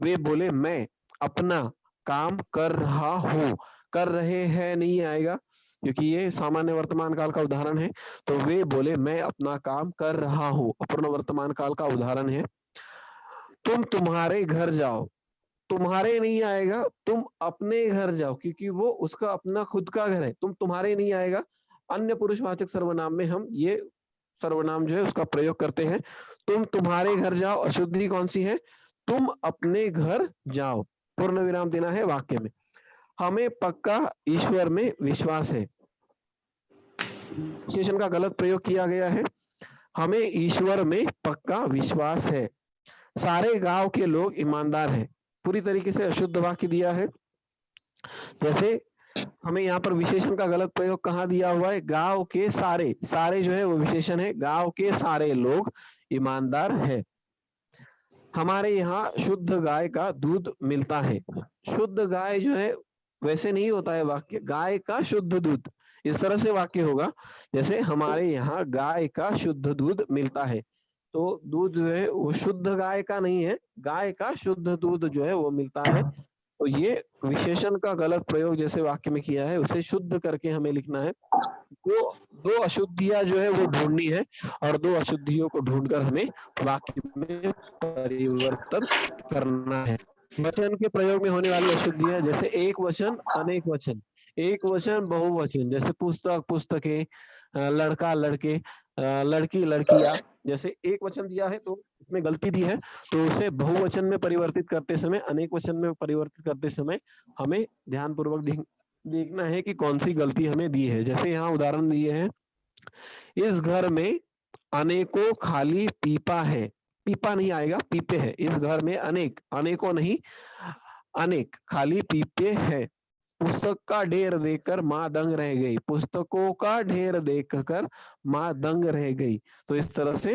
वे बोले मैं अपना काम कर रहा हूँ। कर रहे हैं नहीं आएगा क्योंकि ये सामान्य वर्तमान काल का उदाहरण है। तो वे बोले मैं अपना काम कर रहा हूँ, अपूर्ण वर्तमान काल का उदाहरण है। तुम तुम्हारे घर जाओ। तुम्हारे नहीं आएगा, तुम अपने घर जाओ, क्योंकि वो उसका अपना खुद का घर है। तुम तुम्हारे नहीं आएगा। अन्य पुरुषवाचक सर्वनाम में हम ये सर्वनाम जो है उसका प्रयोग करते हैं। तुम तुम्हारे घर जाओ, अशुद्धि कौन सी है? तुम अपने घर जाओ। पूर्ण विराम देना है वाक्य में। हमें पक्का ईश्वर में विश्वास है। विशेषण का गलत प्रयोग किया गया है। हमें ईश्वर में पक्का विश्वास है। सारे गांव के लोग ईमानदार हैं। पूरी तरीके से अशुद्ध वाक्य दिया है। जैसे हमें यहाँ पर विशेषण का गलत प्रयोग कहाँ दिया हुआ है? गांव के सारे, सारे जो है वो विशेषण है। गांव के सारे लोग ईमानदार है। हमारे यहाँ शुद्ध गाय का दूध मिलता है। शुद्ध गाय जो है वैसे नहीं होता है वाक्य, गाय का शुद्ध दूध, इस तरह से वाक्य होगा। जैसे हमारे यहाँ गाय का शुद्ध दूध मिलता है। तो दूध जो है वो शुद्ध गाय का नहीं है, गाय का शुद्ध दूध जो है वो मिलता है। तो ये विशेषण का गलत प्रयोग जैसे वाक्य में किया है उसे शुद्ध करके हमें लिखना है। वो दो अशुद्धियां जो है वो ढूंढनी है और दो अशुद्धियों को ढूंढकर हमें वाक्य में परिवर्तन करना है। वचन के प्रयोग में होने वाली अशुद्धियां जैसे एक वचन, अनेक वचन, एक वचन, बहुवचन, जैसे पुस्तक, पुस्तकें, लड़का, लड़के, लड़की, लड़कियां। जैसे एक वचन दिया है तो इसमें गलती दी है, तो उसे बहुवचन में परिवर्तित करते समय, अनेक वचन में परिवर्तित करते समय हमें ध्यानपूर्वक देखना है कि कौन सी गलती हमें दी है। जैसे यहाँ उदाहरण दिए हैं, इस घर में अनेकों खाली पीपा है। पीपा नहीं आएगा, पीपे है। इस घर में अनेक, अनेकों नहीं, अनेक खाली पीपे है। पुस्तक का ढेर देखकर माँ दंग रह गई। पुस्तकों का ढेर देखकर माँ दंग रह गई। तो इस तरह से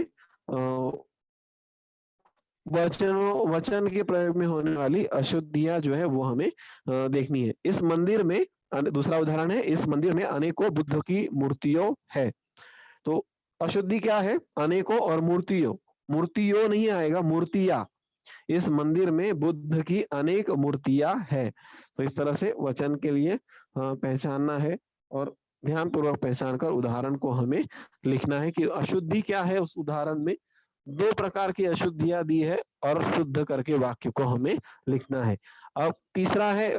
वचन के प्रयोग में होने वाली अशुद्धियां जो है वो हमें देखनी है। इस मंदिर में, दूसरा उदाहरण है, इस मंदिर में अनेकों बुद्ध की मूर्तियों है। तो अशुद्धि क्या है? अनेकों और मूर्तियों। मूर्तियों नहीं आएगा, मूर्तियां। इस मंदिर में बुद्ध की अनेक मूर्तियां है। तो इस तरह से वचन के लिए पहचानना है और ध्यानपूर्वक पहचान कर उदाहरण को हमें लिखना है कि अशुद्धि क्या है। उस उदाहरण में दो प्रकार की अशुद्धियां दी है और शुद्ध करके वाक्य को हमें लिखना है। अब तीसरा है,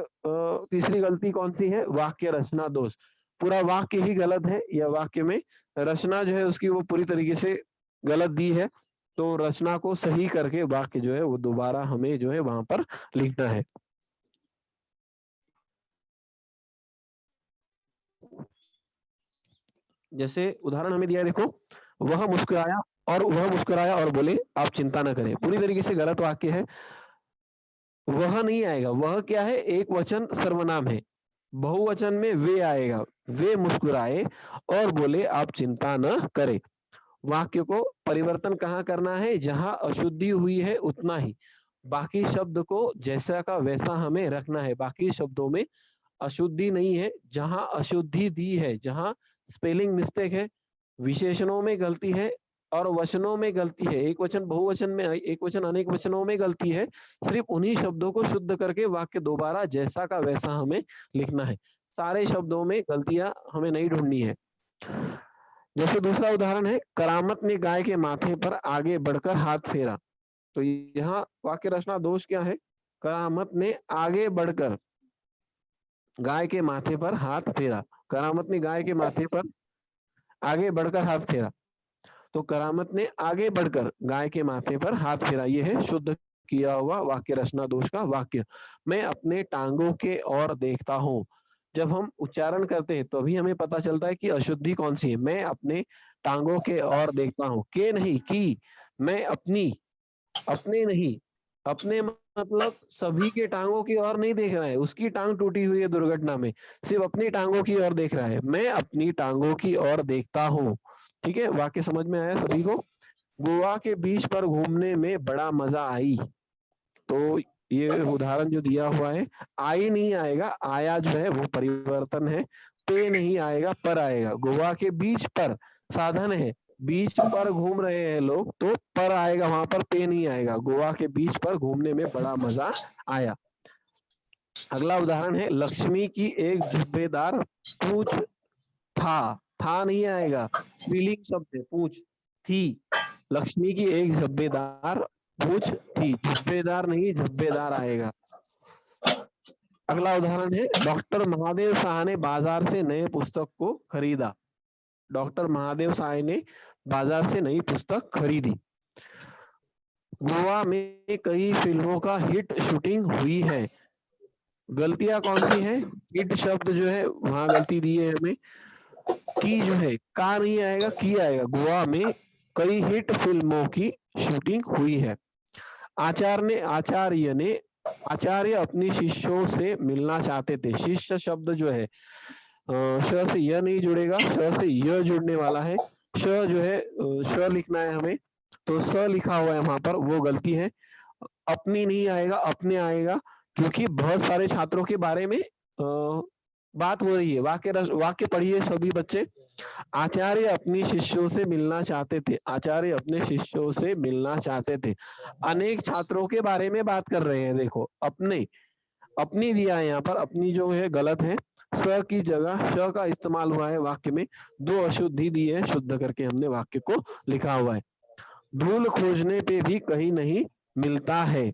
तीसरी गलती कौन सी है? वाक्य रचना दोष। पूरा वाक्य ही गलत है या वाक्य में रचना जो है उसकी वो पूरी तरीके से गलत दी है। तो रचना को सही करके वाक्य जो है वो दोबारा हमें जो है वहां पर लिखना है। जैसे उदाहरण हमें दिया है, देखो, वह मुस्कुराया और बोले आप चिंता न करें। पूरी तरीके से गलत वाक्य है। वह नहीं आएगा, वह क्या है? एक वचन सर्वनाम है। बहुवचन में वे आएगा। वे मुस्कुराए और बोले आप चिंता न करें। वाक्य को परिवर्तन कहाँ करना है? जहां अशुद्धि हुई है उतना ही, बाकी शब्द को जैसा का वैसा हमें रखना है। बाकी शब्दों में अशुद्धि नहीं है। जहां अशुद्धि दी है, जहां स्पेलिंग मिस्टेक है, विशेषणों में गलती है और वचनों में गलती है, एक वचन बहुवचन में, एक वचन अनेक वचनों में गलती है, सिर्फ उन्हीं शब्दों को शुद्ध करके वाक्य दोबारा जैसा का वैसा हमें लिखना है। सारे शब्दों में गलतियां हमें नहीं ढूंढनी है। जैसे दूसरा उदाहरण है, करामत ने गाय के माथे पर आगे बढ़कर हाथ फेरा। तो यहाँ वाक्य रचना दोष क्या है? करामत ने आगे बढ़कर गाय के माथे पर हाथ फेरा। करामत ने गाय के माथे पर आगे बढ़कर हाथ फेरा। तो करामत ने आगे बढ़कर गाय के माथे पर हाथ फेरा, ये है शुद्ध किया हुआ वाक्य रचना दोष का वाक्य। मैं अपने टांगों के ओर देखता हूँ। जब हम उच्चारण करते हैं तो अभी हमें पता चलता है कि अशुद्धि कौन सी है। मैं अपने टांगों के ओर देखता हूँ, के नहीं की। मैं अपनी, अपने नहीं, अपने मतलब सभी के टांगों की ओर नहीं देख रहा है, उसकी टांग टूटी हुई है दुर्घटना में, सिर्फ अपनी टांगों की ओर देख रहा है, मैं अपनी टांगों की ओर देखता हूँ। ठीक है, वाक्य समझ में आया सभी को? गोवा के बीच पर घूमने में बड़ा मजा आई। तो ये उदाहरण जो दिया हुआ है, आई नहीं आएगा, आया जो है वो परिवर्तन है, पे नहीं आएगा पर आएगा। गोवा के बीच पर साधन है, बीच पर घूम रहे हैं लोग, तो पर आएगा वहां पर, पे नहीं आएगा। गोवा के बीच पर घूमने में बड़ा मजा आया। अगला उदाहरण है, लक्ष्मी की एक झुब्बेदार पूंछ था नहीं आएगा, स्त्रीलिंग शब्द है, पूंछ थी। लक्ष्मी की एक झब्बेदार पूंछ थी, झुब्बेदार नहीं झब्बेदार आएगा। अगला उदाहरण है, डॉक्टर महादेव शाह ने बाजार से नए पुस्तक को खरीदा। डॉक्टर महादेव शाह ने बाजार से नई पुस्तक खरीदी। गोवा में कई फिल्मों का हिट शूटिंग हुई है। गलतियां कौन सी हैं? हिट शब्द जो है वहां गलती दी है हमें, की जो है का नहीं आएगा, की आएगा। गोवा में कई हिट फिल्मों की शूटिंग हुई है। आचार्य अपनी शिष्यों से मिलना चाहते थे। शिष्य शब्द जो है श से य नहीं जुड़ेगा, श से य जुड़ने वाला है। श जो है श लिखना है हमें, तो स लिखा हुआ है वहां पर, वो गलती है। अपनी नहीं आएगा, अपने आएगा, क्योंकि बहुत सारे छात्रों के बारे में बात हो रही है। वाक्य पढ़िए सभी बच्चे। आचार्य अपनी शिष्यों से मिलना चाहते थे। आचार्य अपने शिष्यों से मिलना चाहते थे। अनेक छात्रों के बारे में बात कर रहे हैं। देखो, अपनी दिया है यहाँ पर, अपनी जो है गलत है, स की जगह श का इस्तेमाल हुआ है वाक्य में। दो अशुद्धि दी है, शुद्ध करके हमने वाक्य को लिखा हुआ है। धूल खोजने पे भी कहीं नहीं मिलता है।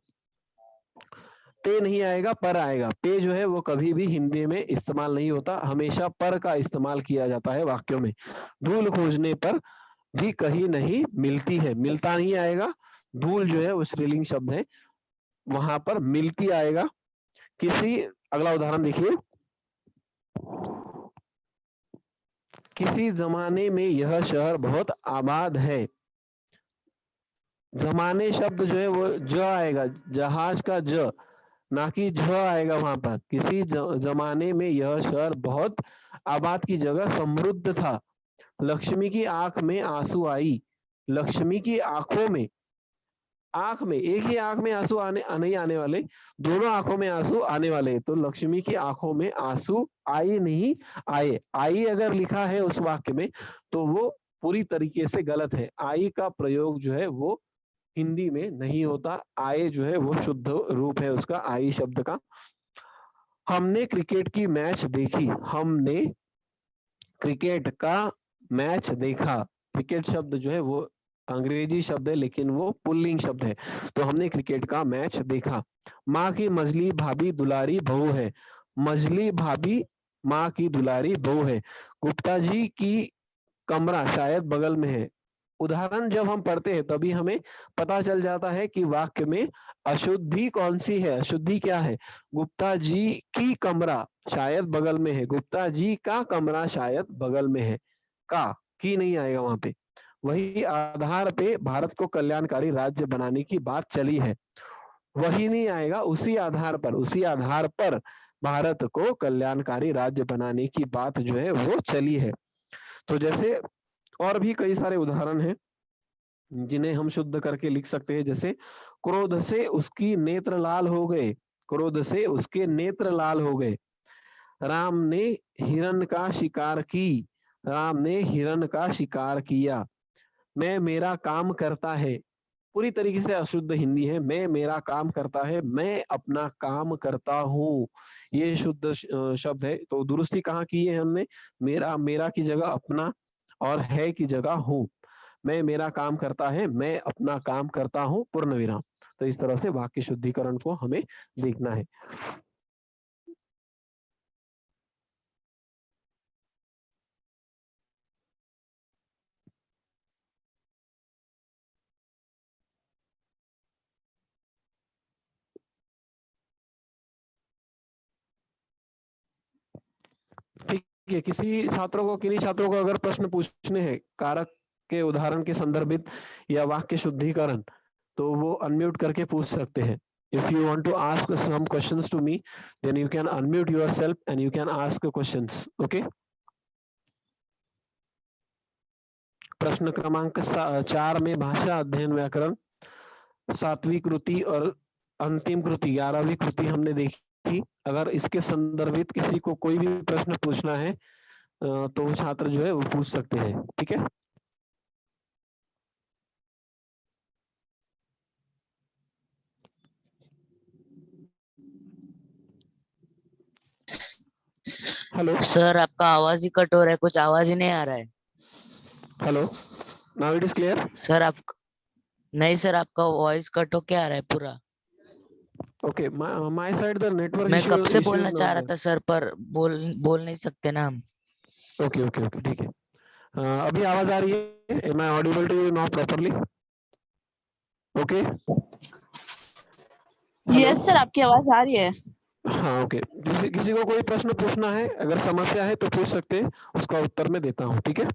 पे नहीं आएगा, पर आएगा। पे जो है वो कभी भी हिंदी में इस्तेमाल नहीं होता, हमेशा पर का इस्तेमाल किया जाता है वाक्यों में। धूल खोजने पर भी कहीं नहीं मिलती है, मिलता नहीं आएगा। धूल जो है वो स्त्रीलिंग शब्द है, वहां पर मिलती आएगा। किसी अगला उदाहरण देखिए, किसी जमाने में यह शहर बहुत आबाद है। जमाने शब्द जो है वो ज आएगा, जहाज का ज, ना कि झ आएगा वहां पर। किसी जमाने में यह शहर बहुत आबाद की जगह समृद्ध था। लक्ष्मी की आंख में आंसू आई। लक्ष्मी की आंखों में, आंख में, एक ही आंख में आंसू नहीं आने वाले, दोनों आंखों में आंसू आने वाले। तो लक्ष्मी की आंखों में आंसू आए नहीं आए। आई अगर लिखा है उस वाक्य में तो वो पूरी तरीके से गलत है। आई का प्रयोग जो है वो हिंदी में नहीं होता। आए जो है वो शुद्ध रूप है उसका, आई शब्द का। हमने क्रिकेट की मैच देखी। हमने क्रिकेट का मैच देखा। क्रिकेट शब्द जो है वो अंग्रेजी शब्द है, लेकिन वो पुल्लिंग शब्द है। तो हमने क्रिकेट का मैच देखा। माँ की मजली भाभी दुलारी बहू है। मजली भाभी माँ की दुलारी बहू है। गुप्ता जी की कमरा शायद बगल में है। उदाहरण जब हम पढ़ते हैं तभी हमें पता चल जाता है कि वाक्य में अशुद्धि कौन सी है, अशुद्धि क्या है। गुप्ता जी की कमरा शायद बगल में है, गुप्ता जी का कमरा शायद बगल में है। का की नहीं आएगा वहां पे। वही आधार पे भारत को कल्याणकारी राज्य बनाने की बात चली है। वही नहीं आएगा, उसी आधार पर भारत को कल्याणकारी राज्य बनाने की बात जो है वो चली है। तो जैसे और भी कई सारे उदाहरण हैं जिन्हें हम शुद्ध करके लिख सकते हैं। जैसे क्रोध से उसकी नेत्र लाल हो गए। क्रोध से उसके नेत्र लाल हो गए। राम ने हिरण का शिकार की। राम ने हिरण का शिकार किया। मैं मेरा काम करता है, पूरी तरीके से अशुद्ध हिंदी है। मैं मेरा काम करता है, मैं अपना काम करता हूँ, ये शुद्ध शब्द है। तो दुरुस्ती कहाँ की है हमने? मेरा की जगह अपना, और है की जगह हूँ। मैं मेरा काम करता है, मैं अपना काम करता हूँ, पूर्ण विराम। तो इस तरह से वाक्य शुद्धिकरण को हमें देखना है। ठीक है, किन्हीं छात्रों को अगर प्रश्न पूछने हैं कारक के उदाहरण के संदर्भित या वाक्य शुद्धिकरण, तो वो अनम्यूट करके पूछ सकते हैं। If you want to ask some questions to me, then you can unmute yourself and you can ask questions. Okay. प्रश्न क्रमांक 4 में भाषा अध्ययन व्याकरण 7वीं कृति और अंतिम कृति 11वीं कृति हमने देखी। अगर इसके संदर्भित किसी को कोई भी प्रश्न पूछना है तो वो छात्र जो है वो पूछ सकते हैं। ठीक है। हेलो सर, आपका आवाज ही कट हो रहा है, कुछ आवाज ही नहीं आ रहा है। Hello, now it is clear. Sir आप नहीं सर, आपका वॉइस कट हो क्या आ रहा है पूरा। Okay, my side the network मैं इश्यू कब से इश्यू बोलना इज चाह नॉट रहा देयर। था सर, पर बोल नहीं सकते ना हम। ओके ओके ओके, ठीक है। अभी आवाज आ रही है? Am I audible to you now properly? Okay. Yes sir, आपकी आवाज आ रही है। हाँ ओके। किसी को कोई प्रश्न पूछना है, अगर समस्या है तो पूछ सकते हैं, उसका उत्तर मैं देता हूँ। ठीक है।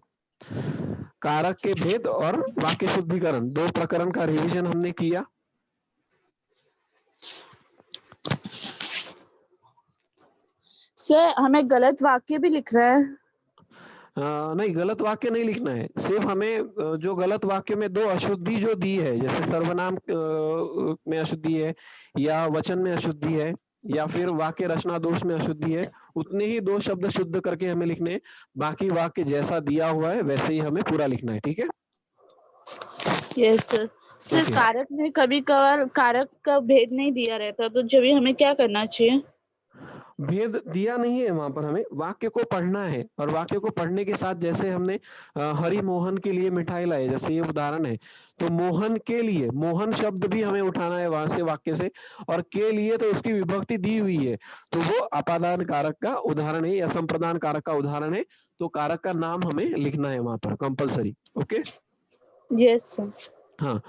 कारक के भेद और वाक्य शुद्धिकरण 2 प्रकरण का रिवीजन हमने किया। सर हमें गलत वाक्य भी लिख रहा है। नहीं, गलत वाक्य नहीं लिखना है। सिर्फ हमें जो गलत वाक्य में 2 अशुद्धि जो दी है, जैसे सर्वनाम में अशुद्धि है या वचन में अशुद्धि है या फिर वाक्य रचना दोष में अशुद्धि है, उतने ही 2 शब्द शुद्ध करके हमें लिखने हैं। बाकी वाक्य जैसा दिया हुआ है वैसे ही हमें पूरा लिखना है। ठीक है। Yes sir. Sir okay. कारक में कभी कभार कारक का भेद नहीं दिया रहता, तो जब हमें क्या करना चाहिए? भेद दिया नहीं है वहां पर, हमें वाक्य को पढ़ना है और वाक्य को पढ़ने के साथ जैसे हमने हरि मोहन के लिए मिठाई लाई, जैसे ये उदाहरण है, तो मोहन के लिए मोहन शब्द भी हमें उठाना है वहां से वाक्य से, और के लिए तो उसकी विभक्ति दी हुई है, तो वो अपादान कारक का उदाहरण है या संप्रदान कारक का उदाहरण है, तो कारक का नाम हमें लिखना है वहां पर कंपलसरी। ओके। Yes sir. हाँ,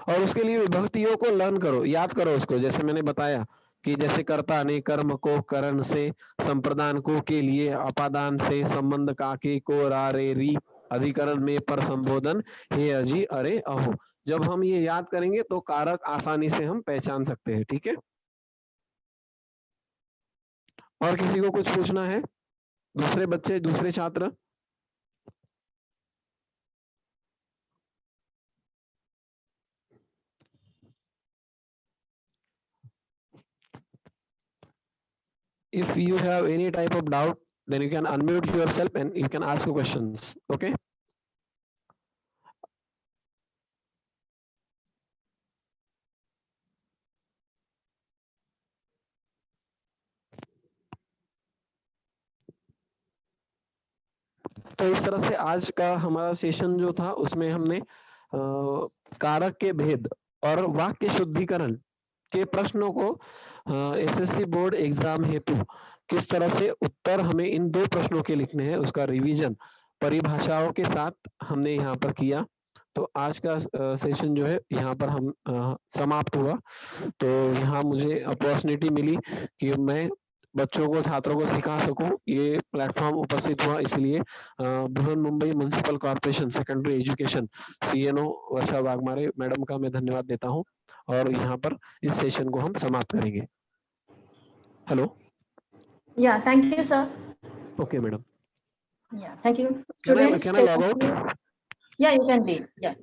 और उसके लिए विभक्तियों को लर्न करो, याद करो उसको, जैसे मैंने बताया कि जैसे कर्ता ने कर्म को करण से, संप्रदान को के लिए, अपादान से, संबंध का के को रा रे री, अधिकरण में पर संबोधन हे अजी अरे अहो। जब हम ये याद करेंगे तो कारक आसानी से हम पहचान सकते हैं। ठीक है। और किसी को कुछ पूछना है? दूसरे बच्चे, दूसरे छात्र? If you have any type of doubt, then you can unmute yourself and you can ask questions. Okay. तो इस तरह से आज का हमारा सेशन जो था उसमें हमने कारक के भेद और वाक्य शुद्धिकरण के प्रश्नों को एसएससी बोर्ड एग्जाम हेतु किस तरह से उत्तर हमें इन 2 प्रश्नों के लिखने हैं उसका रिवीजन परिभाषाओं के साथ हमने यहाँ पर किया। तो आज का सेशन जो है यहाँ पर हम समाप्त हुआ। तो यहाँ मुझे अपॉर्चुनिटी मिली कि मैं बच्चों को, छात्रों को सिखा सकूं, ये प्लेटफॉर्म उपस्थित हुआ, इसलिए Brihanmumbai municipal corporation secondary education CNO Varsha Waghmare madam का मैं धन्यवाद देता हूं, और यहाँ पर इस सेशन को हम समाप्त करेंगे। Hello. Yeah, thank you, sir. Okay madam. Yeah, thank you. Can I Students, log out? Yeah, you can leave. Yeah.